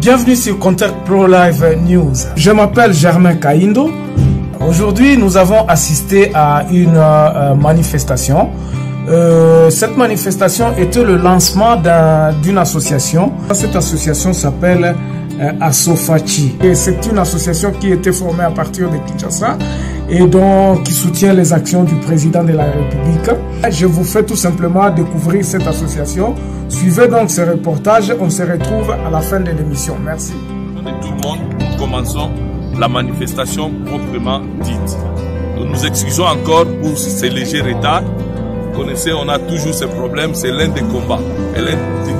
Bienvenue sur Contact Pro Live News. Je m'appelle Germain Kaindo. Aujourd'hui, nous avons assisté à une manifestation. Cette manifestation était le lancement d'une association. Cette association s'appelle Asofachi. C'est une association qui était formée à partir de Kinshasa et donc qui soutient les actions du président de la République. Je vous fais tout simplement découvrir cette association. Suivez donc ce reportage. On se retrouve à la fin de l'émission. Merci. Tout le monde, nous commençons la manifestation proprement dite. Nous nous excusons encore pour ces légers retards. Vous connaissez, on a toujours ce problème, c'est l'un des combats. Et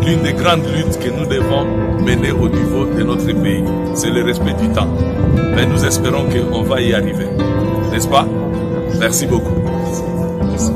l'une des grandes luttes que nous devons mener au niveau de notre pays. C'est le respect du temps. Mais nous espérons qu'on va y arriver. N'est-ce pas? Merci beaucoup. Merci.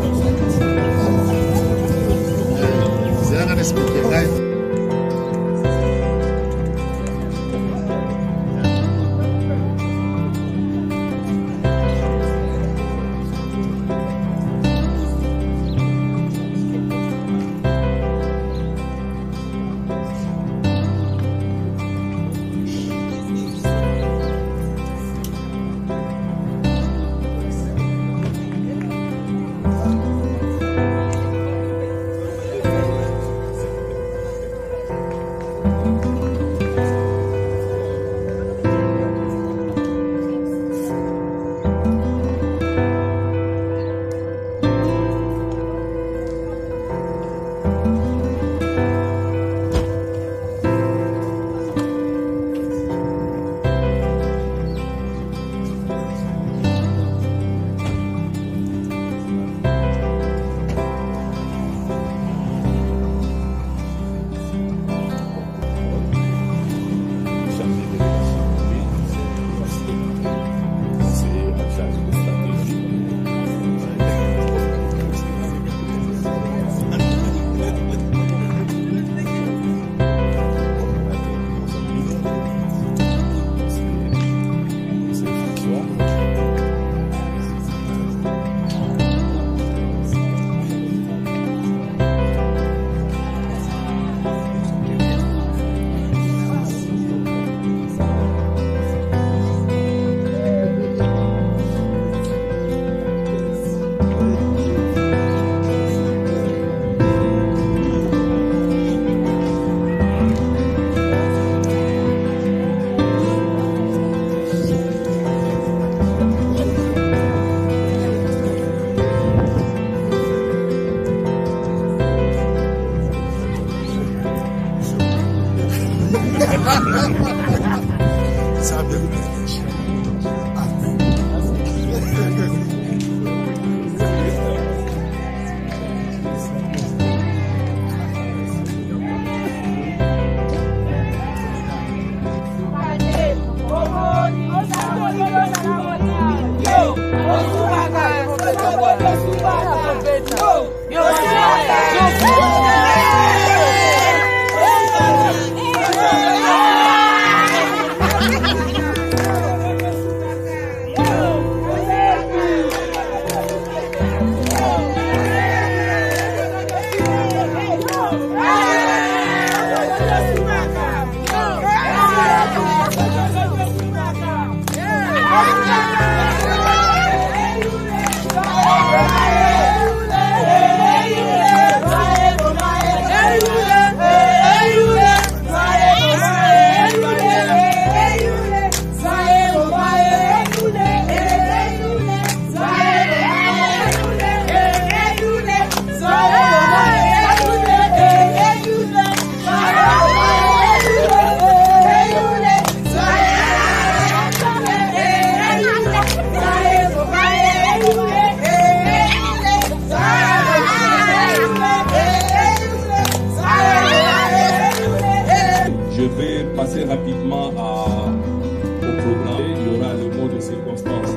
Je vais passer rapidement au programme. Il y aura le mot de circonstance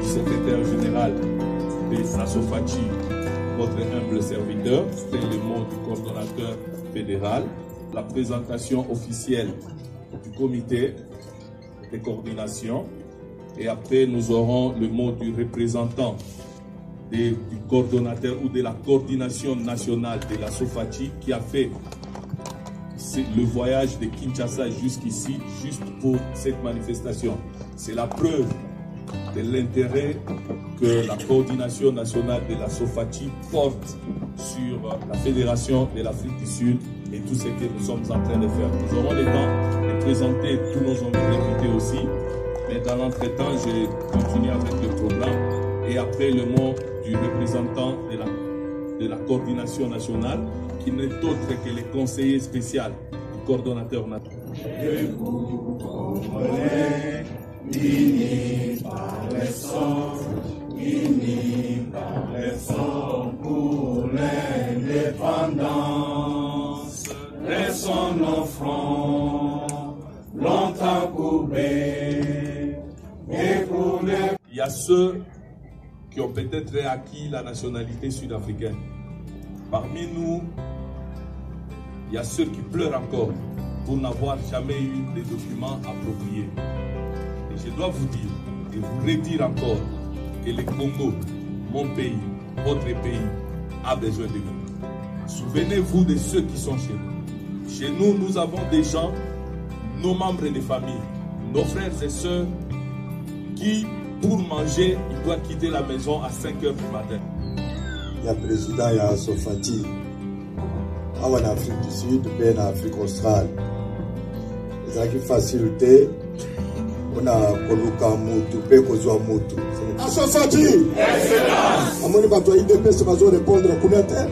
du secrétaire général de Asofachi, votre humble serviteur. C'est le mot du coordonnateur fédéral. La présentation officielle du comité de coordination. Et après, nous aurons le mot du représentant du coordonnateur ou de la coordination nationale de l'Asofachi qui a fait le voyage de Kinshasa jusqu'ici, juste pour cette manifestation. C'est la preuve de l'intérêt que la coordination nationale de la SOFATI porte sur la Fédération de l'Afrique du Sud et tout ce que nous sommes en train de faire. Nous aurons le temps de présenter tous nos invités aussi, mais dans l'entretemps, je continue avec le programme et après le mot du représentant de la coordination nationale, qui n'est autre que le conseiller spécial du coordonnateur national. Unis par les sangs, unis par les sangs pour l'indépendance. Laissons nos fronts longtemps courbés et pour les... Il y a ceux qui ont peut-être acquis la nationalité sud-africaine. Parmi nous, il y a ceux qui pleurent encore pour n'avoir jamais eu des documents appropriés. Et je dois vous dire et vous redire encore que le Congo, mon pays, votre pays, a besoin de vous. Souvenez-vous de ceux qui sont chez nous. Chez nous, nous avons des gens, nos membres de famille, nos frères et sœurs qui, pour manger, ils doivent quitter la maison à 5 h du matin. Il y a le président, il y a SOFATI, en Afrique du Sud, en Afrique australe. Il y a une facilité. On a Koluka Moutou, Pekozwa Moutou. SOFATI! Excellence! Amoni Batoyi DP, c'est pas répondre à combien de temps?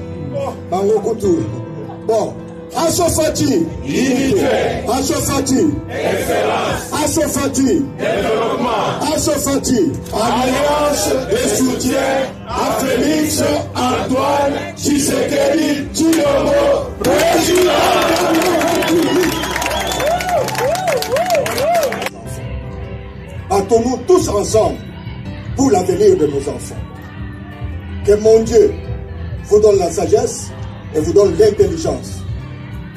Bango Koutou. Bon. SOFATI! Unité! SOFATI! Excellence! SOFATI! Développement! SOFATI! Alliance de soutien à Félix Antoine Tshisekedi Tshilombo, président! Battons-nous tous ensemble pour l'avenir de nos enfants. Que mon Dieu vous donne la sagesse et vous donne l'intelligence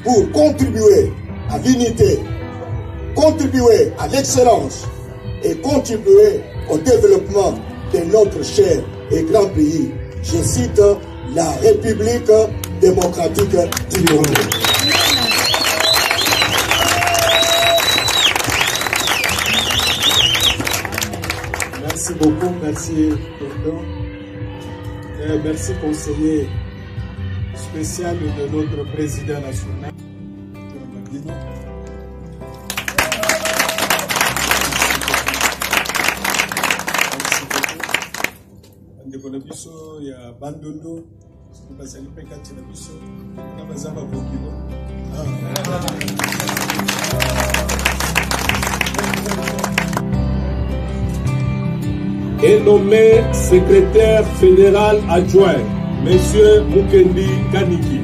pour contribuer à l'unité, contribuer à l'excellence et contribuer au développement de notre cher et grand pays. Je cite la République démocratique du Congo. Merci beaucoup, merci président. Merci conseiller spécial de notre président national. Est nommé secrétaire fédéral adjoint, M. Mukendi Kaniki.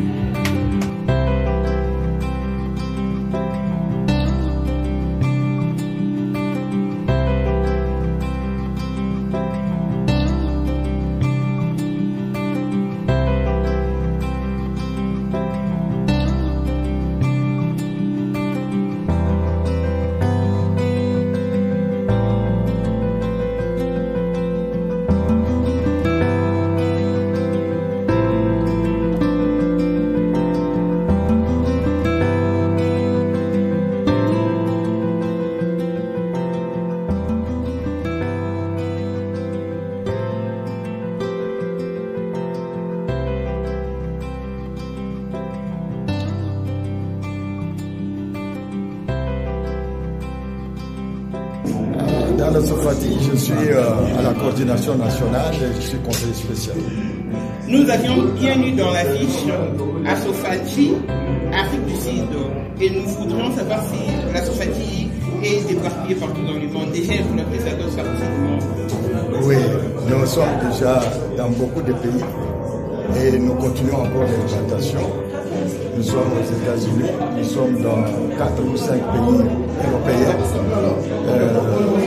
Dans la SOFATI, je suis à la coordination nationale et je suis conseiller spécial. Nous avions bien eu dans la fiche à SOFATI, Afrique du Sud, et nous voudrions savoir si la SOFATI est éparpillée partout dans le monde. Déjà, vous l'avez fait d'autres parties. Oui, nous sommes déjà dans beaucoup de pays et nous continuons encore l'implantation. Nous sommes aux États-Unis, nous sommes dans 4 ou 5 pays européens. Et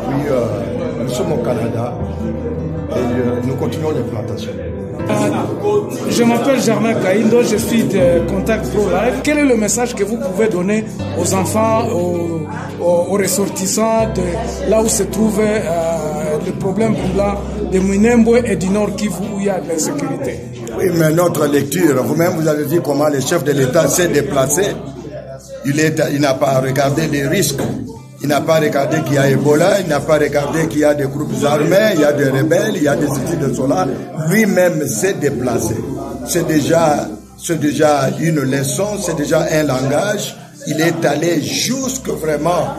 puis, nous sommes au Canada et nous continuons l'implantation. Je m'appelle Germain Kaindo, je suis de Contact Pro Life. Quel est le message que vous pouvez donner aux enfants, aux ressortissants de là où se trouvent le problème brûlant de Minembwe et du Nord Kivu où il y a de l'insécurité. Oui, mais notre lecture, vous-même vous avez vu comment le chef de l'État s'est déplacé. Il n'a pas regardé les risques. Il n'a pas regardé qu'il y a Ebola, il n'a pas regardé qu'il y a des groupes armés, il y a des rebelles, il y a des outils de cela. Lui-même s'est déplacé. C'est déjà une leçon, c'est déjà un langage. Il est allé jusque vraiment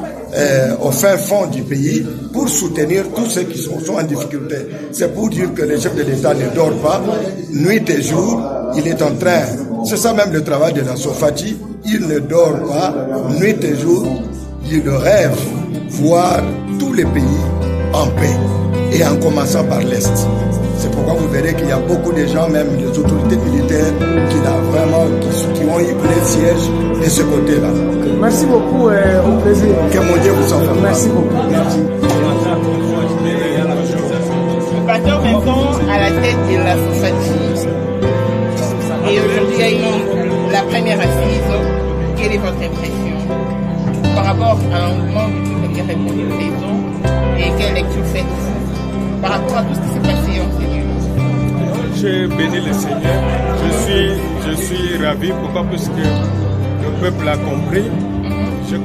au fin fond du pays pour soutenir tous ceux qui sont en difficulté. C'est pour dire que le chef de l'État ne dort pas, nuit et jour. Il est en train, c'est ça même le travail de la SOFATI, il ne dort pas, nuit et jour. Il rêve voir tous les pays en paix, et en commençant par l'Est. C'est pourquoi vous verrez qu'il y a beaucoup de gens, même les autorités militaires, qui ont eu plein siège de ce côté-là. Merci beaucoup et au plaisir. Que mon Dieu vous en fasse. Merci beaucoup. Merci. Nous partons maintenant à la tête de la SOFATI. Et aujourd'hui, il y a eu la première assise. Quelle est votre impression par rapport à un mouvement qui a répondu présent et quelle lecture faites-vous par rapport à tout ce qui s'est passé en ces lieux? J'ai béni le Seigneur. Je suis ravi. Pourquoi? Parce que le peuple a compris. Le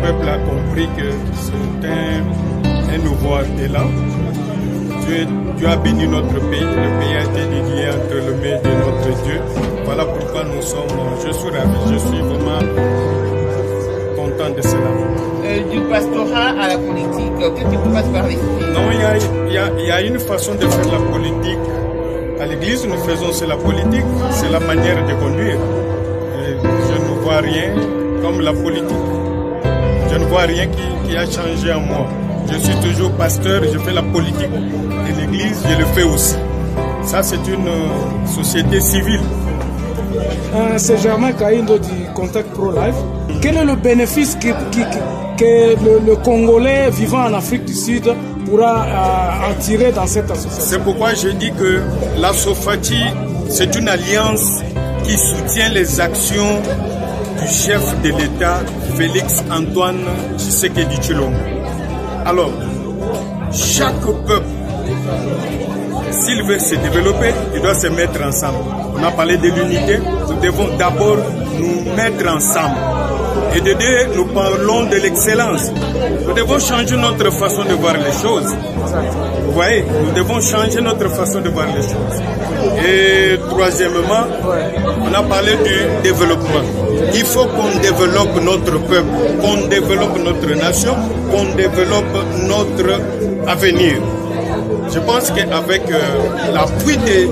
peuple a compris que c'est un nouveau élan. Dieu a béni notre pays. Le pays a été dédié entre les mains de notre Dieu. Voilà pourquoi nous sommes. Je suis ravi. Je suis vraiment de cela. Du pastorat à la politique, qu'est-ce que vous passez par les idées? Non, il y a une façon de faire la politique. À l'église, nous faisons c'est la politique, c'est la manière de conduire. Et je ne vois rien comme la politique. Je ne vois rien qui a changé en moi. Je suis toujours pasteur, je fais la politique de l'église, je le fais aussi. Ça, c'est une société civile. C'est Germain Kaindo du Contact Pro Life. Quel est le bénéfice que le Congolais vivant en Afrique du Sud pourra en tirer dans cette association? C'est pourquoi je dis que la SOFATI, c'est une alliance qui soutient les actions du chef de l'État, Félix Antoine Tshisekedi Tshilombo. Alors, chaque peuple, s'il veut se développer, il doit se mettre ensemble. On a parlé de l'unité, nous devons d'abord nous mettre ensemble. Et de deux, nous parlons de l'excellence. Nous devons changer notre façon de voir les choses. Vous voyez, nous devons changer notre façon de voir les choses. Et troisièmement, on a parlé du développement. Il faut qu'on développe notre peuple, qu'on développe notre nation, qu'on développe notre avenir. Je pense qu'avec l'appui de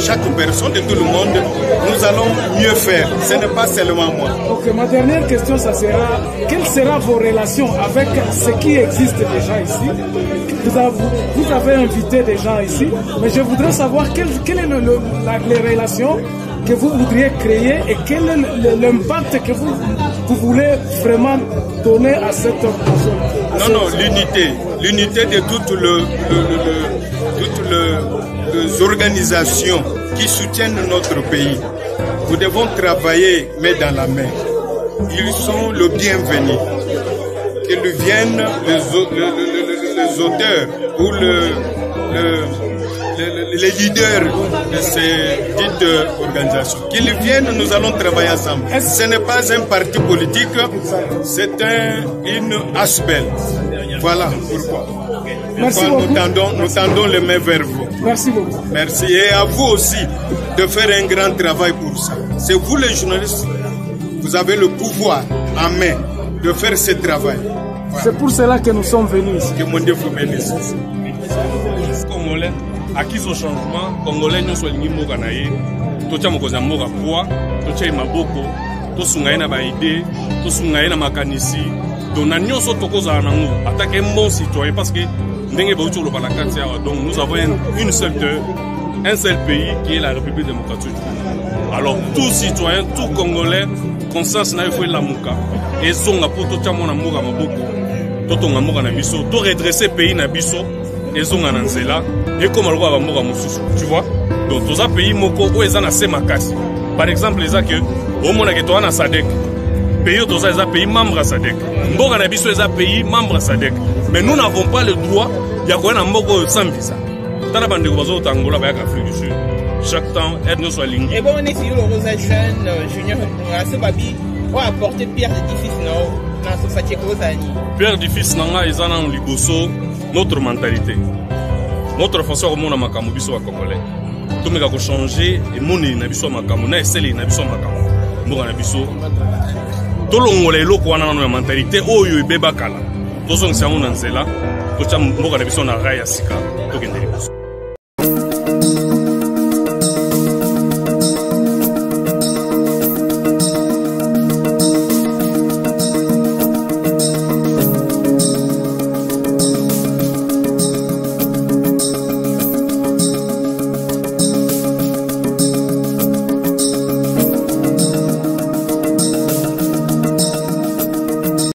chaque personne, de tout le monde, nous allons mieux faire. Ce n'est pas seulement moi. Ok, ma dernière question, ça sera, quelles seront vos relations avec ce qui existe déjà ici? Vous avez invité des gens ici, mais je voudrais savoir quelles sont les relations que vous voudriez créer et quel est l'impact que vous voulez vraiment donner à cette personne. Non, l'unité de toutes les organisations qui soutiennent notre pays. Nous devons travailler main dans la main. Ils sont le bienvenu. Qu'ils viennent les auteurs ou les leaders de ces dites organisations. Qu'ils viennent, nous allons travailler ensemble. Ce n'est pas un parti politique, c'est une ASBEL. Voilà pourquoi. Merci beaucoup. Nous tendons les mains vers vous. Merci beaucoup. Merci. Et à vous aussi de faire un grand travail pour ça. C'est vous les journalistes, vous avez le pouvoir en main de faire ce travail. Voilà. C'est pour cela que nous sommes venus ici. Que mon Dieu vous bénisse. Congolais, acquis au changement, Congolais nous sommes venus à Naïe, tout le monde a moga poids, tout le monde a beaucoup, tout le monde a des idées, tout le monde a des mécanismes. Donc nous avons attaqué un bon citoyen parce que donc nous avons un seul pays qui est la République démocratique du Congo. Alors tout citoyen, tout Congolais, conscience n'a fait la mouka et sont à pour tout le monde a beaucoup, tout le monde a biso, tout redresser pays na biso et sont en anzela et comme alors va moka mususu, tu vois. Donc tous les pays moko où ils en a semakasi. Par exemple les que au monde que toi na SADC. Pays tous les pays membres à SADC. Mboka na biso les pays membres à SADC. Mais nous n'avons pas le droit ya koyena mboko sans visa tala bandeko bazotangola bayaka Afrique du Sud chaque temps aide nyonso alingi. Et bon, on est sur le Rosa Jeune Junior ce babi on a apporté pierre d'édifice dans ce fatigue Rosani. Pierre d'édifice nanga eza na liboso notre mentalité, notre façon de voir makambo biso ba congolais. Tout meka ko changer et moni na biso makambo na eseli na biso makambo mboka na biso tolongola eloko wana na mentalité oyo ebeba kala tozongisa ngo na nzela tocha mboka na biso na raya sika tokende liboso.